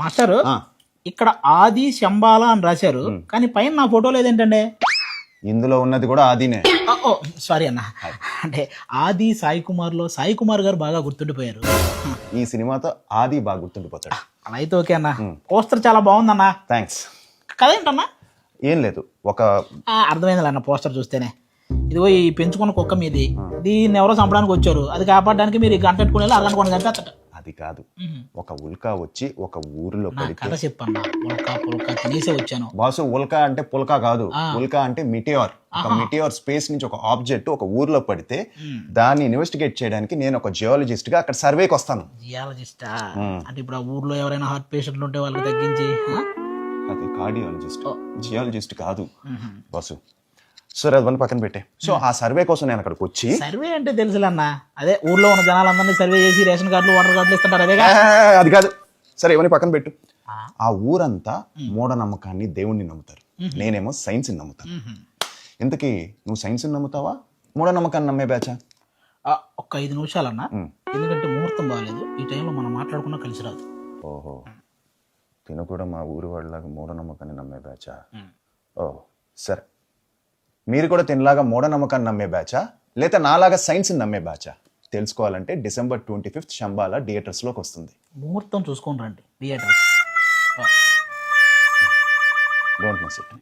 మాస్టారు ఇక్కడ ఆది శంబాల అని రాశారు, కానీ పైన నా ఫోటో లేదేంటండి? ఇందులో ఉన్నది కూడా ఆదినే. ఓ సారీ అన్న, అంటే ఆది సాయి కుమార్ లో సాయి కుమార్ గారు బాగా గుర్తుండిపోయారు. ఈ సినిమాతో ఆది బాగా గుర్తుండిపోతాడు. అలా అయితే ఓకే అన్న. పోస్టర్ చాలా బాగుందన్న. థ్యాంక్స్. కథ ఏంటన్నా? ఏం లేదు, ఒక అర్థమైంది అన్న పోస్టర్ చూస్తేనే. ఇదిగో ఈ పెంచుకున్న కుక్క మీది, దీన్ని ఎవరో చంపడానికి వచ్చారు, అది కాపాడడానికి మీరు గంట పెట్టుకునే అరగంట కొన్ని చంపేస్తాట. అది కాదు, ఒక ఉల్కా వచ్చి ఒక ఊరిలో పడితే. కథ చెప్పన్నా. ఉల్కా పుల్కా తినేసే వచ్చాను బాసు. ఉల్కా అంటే పుల్కా కాదు, ఉల్కా అంటే మిటియోర్. ఒక మిటియోర్ స్పేస్ నుంచి ఒక ఆబ్జెక్ట్ ఒక ఊర్లో పడితే దాన్ని ఇన్వెస్టిగేట్ చేయడానికి నేను ఒక జియాలజిస్ట్ గా అక్కడ సర్వేకి వస్తాను. జియాలజిస్టా? అంటే ఇప్పుడు ఆ ఊర్లో ఎవరైనా హార్ట్ పేషెంట్లు ఉంటే వాళ్ళకి తగ్గించి. అది కార్డియాలజిస్ట్, జియాలజిస్ట్ కాదు బాసు. సరే అది వన్ పక్కన పెట్టే. సో ఆ సర్వే కోసం నేను అక్కడికి వచ్చి. సర్వే అంటే తెలుసులన్నా, అదే ఊర్లో ఉన్న జనాలందరినీ సర్వే చేసి రేషన్ కార్డులు వాటర్ కార్డులు ఇస్తుంటారు, అదే. అది కాదు, సరే ఇవన్నీ పక్కన పెట్టు. ఆ ఊరంతా మూఢనమ్మకాన్ని దేవుణ్ణి నమ్ముతారు, నేనేమో సైన్స్ ని నమ్ముతాను. ఇంతకీ నువ్వు సైన్స్ ని నమ్ముతావా మూఢనమ్మకాన్ని నమ్మే బ్యాచా? ఒక్క 5 నిమిషాలన్నా, ఎందుకంటే ముహూర్తం బాగాలేదు, ఈ టైంలో మనం మాట్లాడుకున్నా కలిసి రాదు. ఓహో, తిను కూడా మా ఊరి వాళ్ళలాగా మూఢనమ్మకాన్ని నమ్మే బ్యాచా? ఓ సరే, మీరు కూడా తినలాగా మూఢనమ్మకాన్ని నమ్మే బ్యాచా లేదా నాలాగా సైన్స్ నమ్మే బ్యాచా? తెలుసుకోవాలంటే December 25th శంబాల థియేటర్స్లోకి వస్తుంది. ముహూర్తం చూసుకొని రండి థియేటర్స్. Don't miss it.